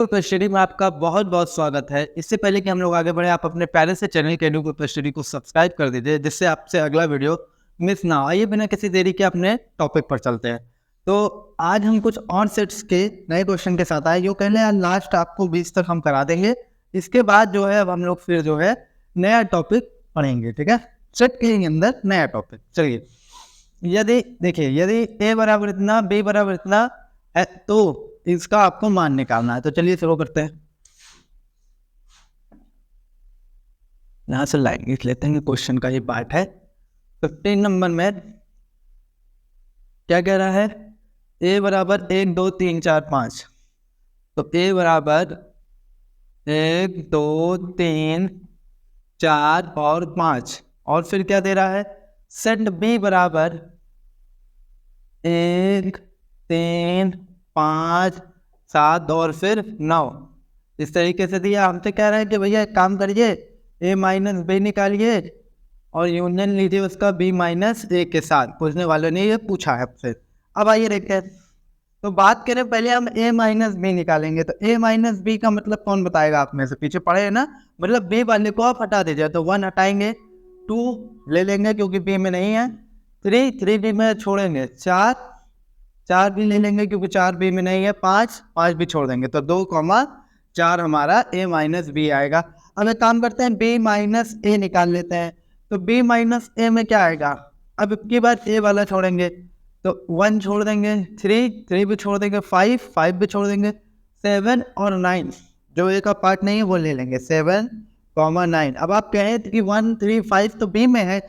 तो स्टडी में आपका बहुत बहुत स्वागत है। इससे पहले कि हम लोग आगे बढ़े, आप अपने प्यारे से चैनल कैडू स्टडी को सब्सक्राइब कर दीजिए, जिससे आपसे अगला वीडियो मिस ना हो। आइए बिना किसी देरी के अपने टॉपिक पर चलते हैं। तो आज हम कुछ और सेट्स के नए क्वेश्चन के साथ आए, जो कहले लास्ट आपको 20 तक हम करा देंगे। इसके बाद जो है अब हम लोग फिर जो है नया टॉपिक पढ़ेंगे। ठीक है, सेट के अंदर नया टॉपिक। चलिए, यदि देखिए, यदि ए बराबर इतना, बी बराबर इतना है, तो इसका आपको मान निकालना है। तो चलिए शुरू करते हैं। यहां से लाइन लिख लेते हैं, क्वेश्चन का ये पार्ट है। 15 नंबर में क्या कह रहा है? ए बराबर 1 2 3 4 5। तो ए बराबर 1 2 3 4 और 5। और फिर क्या दे रहा है? सेट बी बराबर 1 3 5 7 और फिर 9। इस तरीके से दिया। हमसे कह रहा है कि भैया एक काम करिए, ए माइनस बी निकालिए और यूनियन लीजिए उसका बी माइनस ए के साथ। पूछने वालों ने ये पूछा है आपसे। अब आइए देखते हैं। तो बात करें, पहले हम ए माइनस बी निकालेंगे। तो ए माइनस बी का मतलब कौन बताएगा? आप में से पीछे पढ़े है ना, मतलब बी वाले को आप हटा दीजिए। तो 1 हटाएंगे, 2 ले लेंगे क्योंकि बी में नहीं है, 3 बी में छोड़ेंगे, 4 भी ले लेंगे क्योंकि 4 बी में नहीं है, 5 भी छोड़ देंगे। तो 2,4 हमारा ए माइनस बी आएगा। अब एक काम करते हैं, बी माइनस ए निकाल लेते हैं। तो बी माइनस ए में क्या आएगा? अब इसके बाद ए वाला छोड़ेंगे, तो 1 छोड़ देंगे, 3 भी छोड़ देंगे, 5 भी छोड़ देंगे, 7 और 9 जो ए का पार्ट नहीं है वो ले लेंगे, 7,9। अब आप कहें कि 1 3 5 तो बी में है,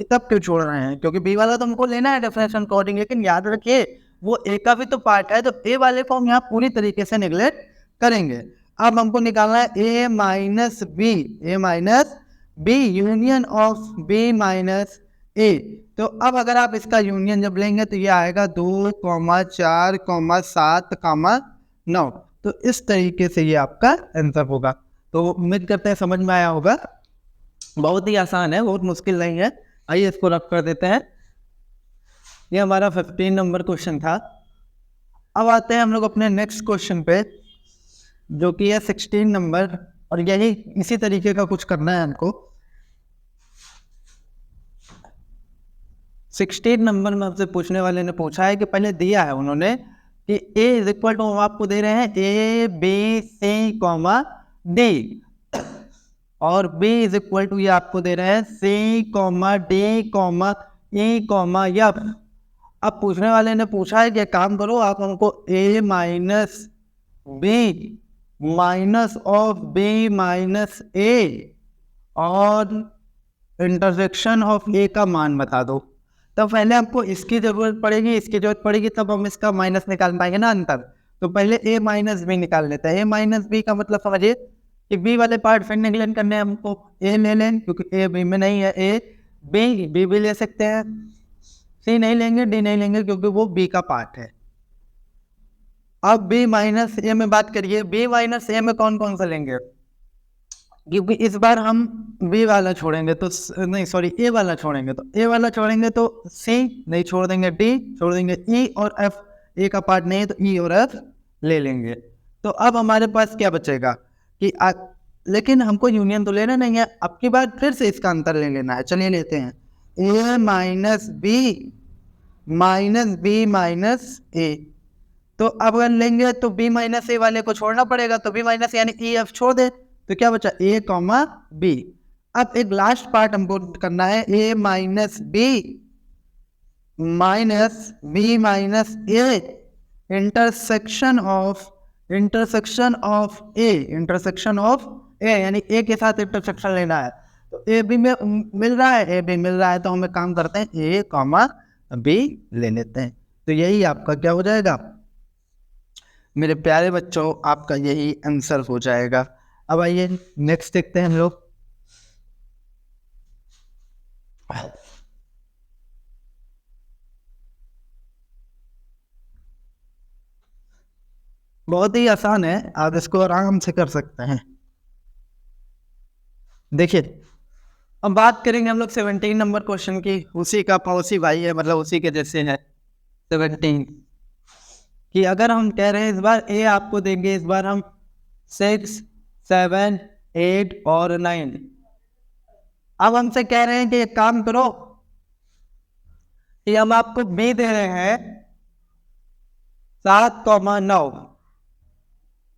तब क्यों छोड़ रहे हैं? क्योंकि बी वाला तो हमको लेना है डेफिनेशन अकॉर्डिंग। लेकिन याद रखिए वो ए का भी तो पार्ट है, तो ए वाले को हम यहाँ पूरी तरीके से निगलेक्ट करेंगे। अब हमको निकालना है A minus B union of B minus A. तो अब अगर आप इसका यूनियन जब लेंगे तो ये आएगा 2, 4, 7, 9। तो इस तरीके से ये आपका आंसर होगा। तो उम्मीद करते हैं समझ में आया होगा। बहुत ही आसान है, बहुत मुश्किल नहीं है। आइए इसको रख कर देते हैं। ये हमारा 15 नंबर क्वेश्चन था। अब आते हैं हम लोग अपने नेक्स्ट क्वेश्चन पे, जो कि है 16 नंबर। और यही इसी तरीके का कुछ करना है हमको। 16 नंबर में आपसे पूछने वाले ने पूछा है कि पहले दिया है उन्होंने कि a इज इक्वल टू, हम आपको दे रहे हैं a b c comma d, और b इज इक्वल टू ये आपको दे रहे हैं c comma d comma e comma f. अब पूछने वाले ने पूछा है कि काम करो, आप हमको a minus B minus of b minus A और इंटरसेक्शन ऑफ a का मान बता दो। तो पहले हमको इसकी जरूरत पड़ेगी, तब हम इसका माइनस निकाल पाएंगे ना, अंतर। तो पहले a माइनस बी निकाल लेते हैं। a माइनस बी का मतलब समझिए कि बी वाले पार्ट फिर निगलेक्ट करने हैं हमको। ए ले लें क्योंकि ए बी में नहीं है, ए बी भी ले सकते हैं। सी नहीं लेंगे, डी नहीं लेंगे क्योंकि वो बी का पार्ट है। अब बी माइनस ए में बात करिए, बी माइनस ए में कौन कौन सा लेंगे? क्योंकि इस बार हम बी वाला छोड़ेंगे तो नहीं, सॉरी, ए वाला छोड़ेंगे। तो ए वाला छोड़ेंगे तो सी नहीं छोड़ देंगे, डी छोड़ देंगे, ई और एफ ए का पार्ट नहीं है तो ई और एफ ले लेंगे। तो अब हमारे पास क्या बचेगा कि लेकिन हमको यूनियन तो लेना नहीं है। अब की बार फिर से इसका अंतर ले लेना है। चलिए लेते हैं, ए माइनस बी माइनस ए। तो अब अगर लेंगे तो बी माइनस ए वाले को छोड़ना पड़ेगा, तो बी माइनस यानी ई एफ छोड़ दे, तो क्या बचा? A comma B. अब एक लास्ट पार्ट हमको करना है, A minus B minus A intersection of A यानी ए के साथ इंटरसेक्शन लेना है। तो ए बी में मिल रहा है, तो हम एक काम करते हैं, ए कॉमा बी ले लेते हैं। तो यही आपका क्या हो जाएगा मेरे प्यारे बच्चों? आपका यही आंसर हो जाएगा। अब आइए नेक्स्ट देखते हैं हम लोग। बहुत ही आसान है, आप इसको आराम से कर सकते हैं। देखिए, अब बात करेंगे हम लोग 17 नंबर क्वेश्चन की। उसी का पड़ोसी भाई है, मतलब उसी के जैसे है 17। कि अगर हम कह रहे हैं इस बार ए आपको देंगे, इस बार हम 6, 7, 8 और 9। अब हमसे कह रहे हैं कि एक काम करो कि हम आपको बी दे रहे हैं 7,9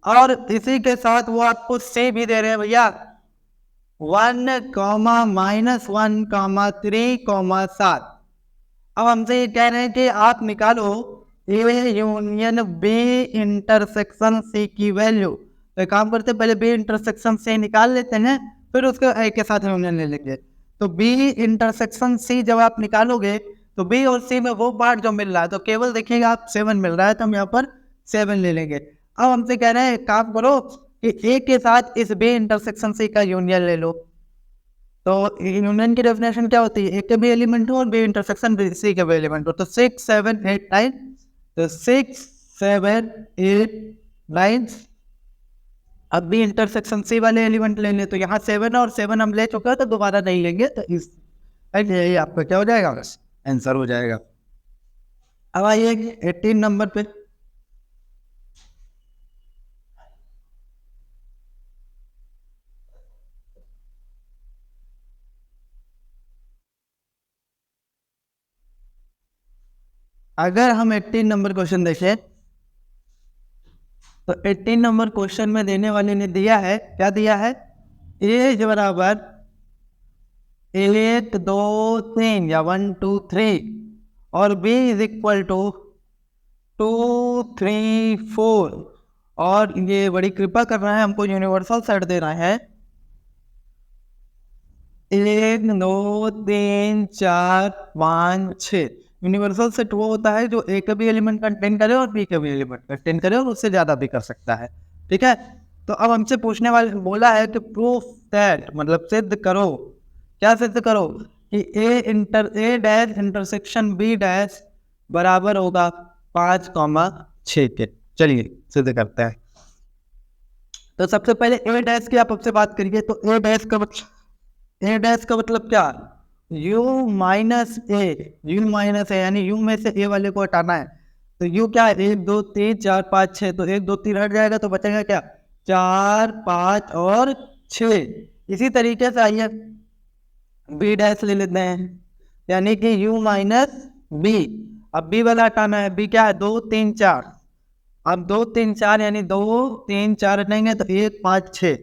और इसी के साथ वो आपको सी भी दे रहे हैं भैया 1,-1,3,7। अब हमसे ये कह रहे हैं कि आप निकालो A union B intersection C की वैल्यू। तो काम करते हैं, पहले बी इंटरसेक्शन सी निकाल लेते हैं, फिर उसके ए के साथ यूनियन ले लेंगे। तो बी इंटरसेक्शन सी जब आप निकालोगे तो बी और सी में वो पार्ट जो मिल रहा है, तो केवल देखिएगा आप 7 मिल रहा है, तो हम यहाँ पर 7 ले लेंगे। अब हमसे कह रहे हैं काम करो कि ए के साथ इस बी इंटरसेक्शन सी का यूनियन ले लो। तो यूनियन की डेफिनेशन क्या होती है, ए के भी एलिमेंट हो और बी इंटरसेक्शन सी के भी एलिमेंट हो। तो 6, 7, 8, 9, तो 6, 7, 8, 9 अब बी इंटरसेक्शन सी वाले एलिमेंट ले लें। तो यहाँ 7 और 7 हम ले चुके हैं, तो दोबारा नहीं लेंगे। तो इस यही आपका क्या हो जाएगा, बस आंसर हो जाएगा। अब आइए 18 नंबर पे। अगर हम 18 नंबर क्वेश्चन देखें तो 18 नंबर क्वेश्चन में देने वाले ने दिया है, क्या दिया है, ए बराबर 1, 2, 3 या 1, 2, 3 और बी इज इक्वल टू 2, 3, 4 और ये बड़ी कृपा कर रहा है, हमको यूनिवर्सल सेट दे रहा है 1, 2, 3, 4, 5, 6। यूनिवर्सल सेट वो होता है जो ए का भी एलिमेंट कंटेन करे और बी का भी एलिमेंट कंटेन करे और उससे ज्यादा भी कर सकता है। ठीक है, तो अब हमसे पूछने वाले बोला है कि प्रूफ दैट, मतलब सिद्ध करो। क्या सिद्ध करो कि ए डैश इंटरसेक्शन बी डैश बराबर होगा 5,6 के। चलिए सिद्ध करते हैं। तो सबसे पहले ए डैश की आप हमसे बात करिए। तो ए डैश का मतलब क्या, u माइनस ए, यानी u में से ए वाले को हटाना है। तो u क्या है, 1, 2, 3, 4, 5, 6। तो 1, 2, 3 हट जाएगा, तो बचेगा क्या, 4, 5 और 6। इसी तरीके से आइए बी डैश ले लेते हैं, यानी कि u माइनस बी। अब बी वाला हटाना है, बी क्या है, 2, 3, 4। अब 2, 3, 4 यानी 2, 3, 4 हटाएंगे तो 1, 5, 6,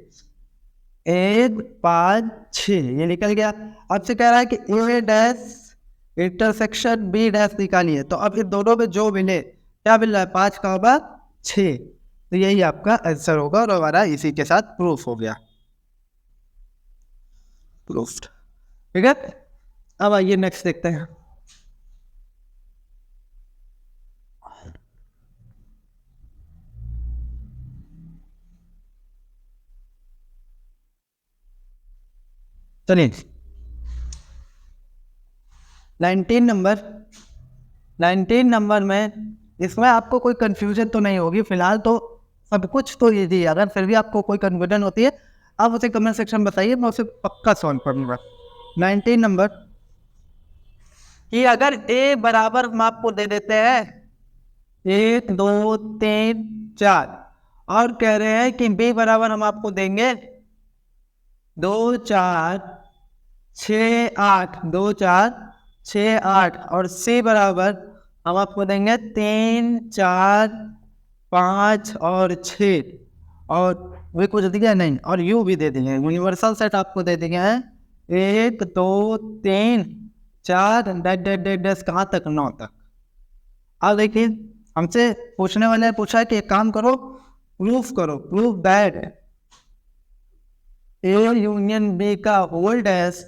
1, 5, 6 ये निकल गया। अब से कह रहा है कि ए डैश इंटरसेक्शन बी डैश निकालिए। तो अब इन दोनों में जो मिले, क्या मिल रहा है, 5,6। तो यही आपका आंसर होगा और हमारा इसी के साथ प्रूफ हो गया, प्रूफ्ड। ठीक है, अब आइए नेक्स्ट देखते हैं। चलिए 19 नंबर में, इसमें आपको कोई कंफ्यूजन तो नहीं होगी फिलहाल, तो सब कुछ तो इजी है। अगर फिर भी आपको कोई कंफ्यूजन होती है आप उसे कमेंट सेक्शन में बताइए, मैं उसे पक्का सॉल्व करूंगा। 19 नंबर कि अगर ए बराबर हम आपको दे देते हैं 1, 2, 3, 4 और कह रहे हैं कि बी बराबर हम आपको देंगे 2, 4, 6, 8, 2, 4, 6, 8 और सी बराबर हम आपको देंगे 3, 4, 5 और 6 और वे कुछ दिया नहीं, और यू भी दे देंगे। यूनिवर्सल सेट आपको दे देंगे हैं 1, 2, 3, 4 डैश कहाँ तक, 9 तक। अब देखिए हमसे पूछने वाले ने पूछा है कि एक काम करो, प्रूफ करो, proof that A union B का होल डैश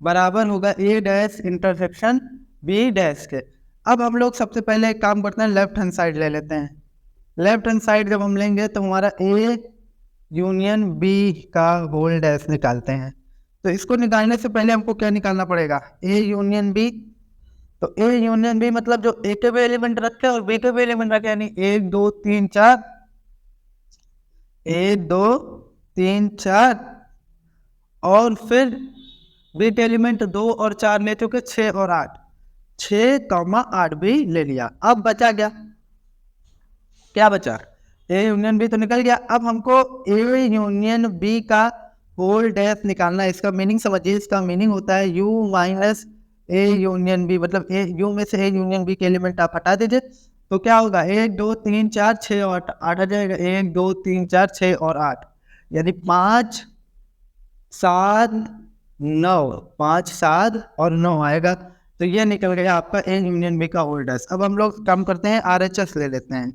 बराबर होगा A dash intersection B dash के। अब हम लोग सबसे पहले एक काम करते हैं, लेफ्ट हैंड साइड ले लेते हैं। लेफ्ट हैंड साइड जब हम लेंगे तो हमारा ए यूनियन बी का होल डैश निकालते हैं। तो इसको निकालने से पहले हमको क्या निकालना पड़ेगा, ए यूनियन बी। तो ए यूनियन बी मतलब जो ए के भी एलिमेंट रखे और बी के भी एलिमेंट रखे, यानी 1, 2, 3, 4, 1, 2, 3, 4 और फिर बी के एलिमेंट 2 और 4 ले चुके, 6 और 8, 6, 8 भी ले लिया। अब बचा गया क्या बचा, ए यूनियन बी तो निकल गया। अब हमको ए यूनियन बी का होल डैश निकालना है। इसका मीनिंग समझिए, इसका मीनिंग होता है U minus A union B, मतलब ए यू में से ए यूनियन बी के एलिमेंट आप हटा दीजिए तो क्या होगा, 1 2 3 4 6 और 8 आ जाएगा। 1 2 3 4 6 और 8, यानी 5 7 9, 5 7 और 9 आएगा। तो ये निकल गया आपका ए यूनियन बी का होल डैश। अब हम लोग काम करते हैं, RHS ले लेते हैं।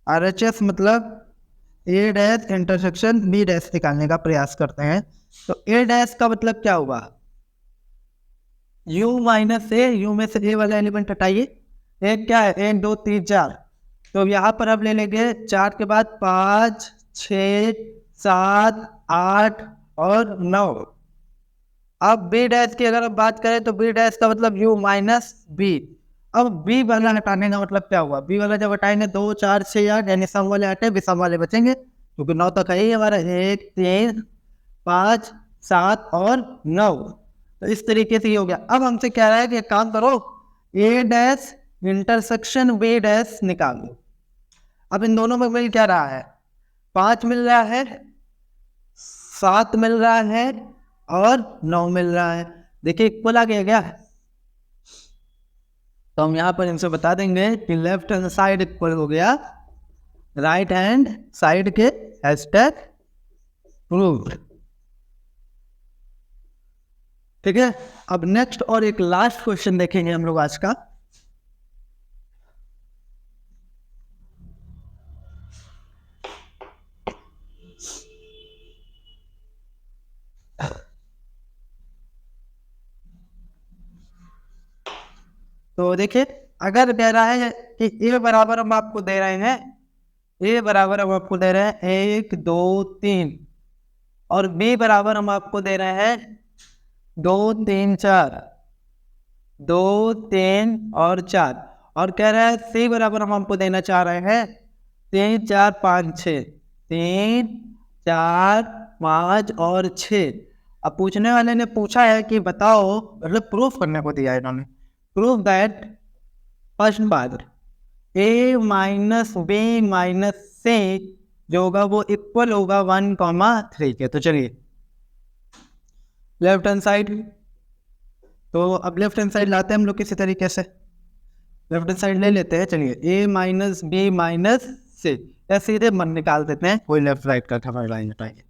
RHS मतलब ए डैश इंटरसेक्शन बी डैश निकालने का प्रयास करते हैं। तो ए डैश का मतलब क्या हुआ, u माइनस ए, यू में से ए वाला एलिमेंट हटाइए, एक क्या है 1 2 3 4, तो यहाँ पर अब ले लेंगे 4 के बाद 5 6 7 8 और 9। अब बी डैश की अगर हम बात करें तो बी डैश का मतलब u माइनस बी। अब बी वाला हटाने का मतलब क्या हुआ, बी वाला जब हटाएंगे 2 4 6 8, यानी सम वाले हटे विषम वाले बचेंगे, क्योंकि 9 तक है ही हमारा, 1 3 5 7 और 9। तो इस तरीके से ये हो गया। अब हमसे कह रहा है कि एक काम करो, ए डैश इंटरसेक्शन बी डैश निकालो। अब इन दोनों में मिल क्या रहा है, 5 मिल रहा है, 7 मिल रहा है और 9 मिल रहा है। देखिए इक्वल आ गया क्या, तो हम यहाँ पर इनसे बता देंगे कि लेफ्ट हैंड साइड इक्वल हो गया राइट हैंड साइड के, हैशटैग प्रूव्ड। ठीक है, अब नेक्स्ट और एक लास्ट क्वेश्चन देखेंगे हम लोग आज का। तो देखिए, अगर कह रहा है कि ए बराबर हम आपको दे रहे हैं, ए बराबर हम आपको दे रहे हैं 1 2 3, और बी बराबर हम आपको दे रहे हैं 2 3 4, 2 3 और 4, और कह रहा है सी बराबर हम आपको देना चाह रहे हैं 3 4 5 6, 3 4 5 और 6। अब पूछने वाले ने पूछा है कि बताओ, मतलब प्रूफ करने को दिया है इन्होंने, prove that first part A minus B minus C जो होगा वो इक्वल होगा 1,3 के। तो चलिए लेफ्ट हैंड साइड, तो अब लेफ्ट हैंड साइड लाते हैं हम लोग किसी तरीके से, लेफ्ट हैंड साइड ले लेते हैं। चलिए ए माइनस बी माइनस सी, या सीधे मन निकाल देते हैं, कोई लेफ्ट राइट का खबर लाइन हटाइए।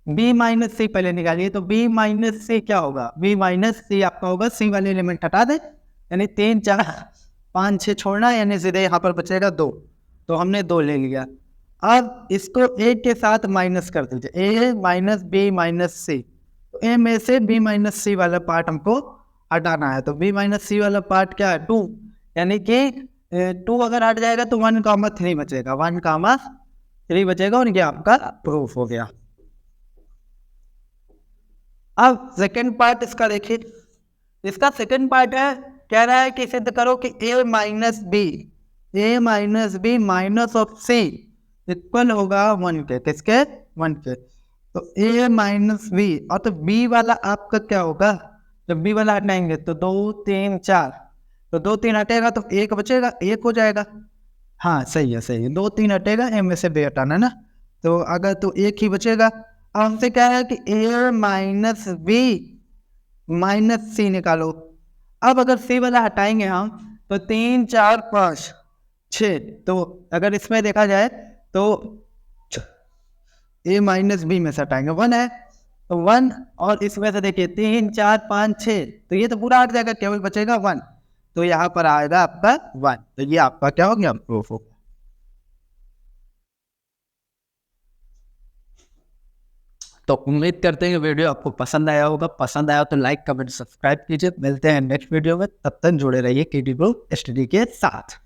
बी माइनस सी पहले निकालिए, तो बी माइनस सी क्या होगा, बी माइनस सी आपका होगा सी वाले एलिमेंट हटा दे, यानी 3 4 5 6 छोड़ना, यानी सीधे यहाँ पर बचेगा 2, तो हमने 2 ले लिया। अब इसको ए के साथ माइनस कर दीजिए, ए माइनस बी माइनस सी, तो ए में से बी माइनस सी वाला पार्ट हमको हटाना है। तो बी माइनस सी वाला पार्ट क्या है 2, यानी कि 2 अगर हट जाएगा तो 1,3 बचेगा, 1,3 बचेगा, और ये आपका प्रूफ हो गया। अब सेकेंड पार्ट इसका देखिए, इसका सेकेंड पार्ट है, कह रहा है कि सिद्ध करो कि A minus B minus of C equal होगा 1 के, किसके 1 के। तो ए माइनस बी, और तो बी वाला आपका क्या होगा, जब बी वाला हटाएंगे तो 2 3 4, तो 2 3 हटेगा तो 1 बचेगा, 1 हो जाएगा। हाँ सही है सही है, 2 3 हटेगा, ए में से बी हटाना है ना, तो अगर तो 1 ही बचेगा। अब हमसे क्या है कि ए माइनस बी माइनस सी निकालो। अब अगर सी वाला हटाएंगे हम तो 3 4 5 6, तो अगर इसमें देखा जाए तो ए माइनस बी में से हटाएंगे 1 है, तो 1, और इसमें से देखिए 3 4 5 6, तो ये तो पूरा हट जाएगा, केवल बचेगा 1, तो यहाँ पर आएगा आपका 1। तो ये आपका क्या हो गया, प्रूफ हो गया। तो उम्मीद करते हैं कि वीडियो आपको पसंद आया होगा, पसंद आया तो लाइक कमेंट सब्सक्राइब कीजिए। मिलते हैं नेक्स्ट वीडियो में, तब तक जुड़े रहिए KD Pro स्टडी के साथ।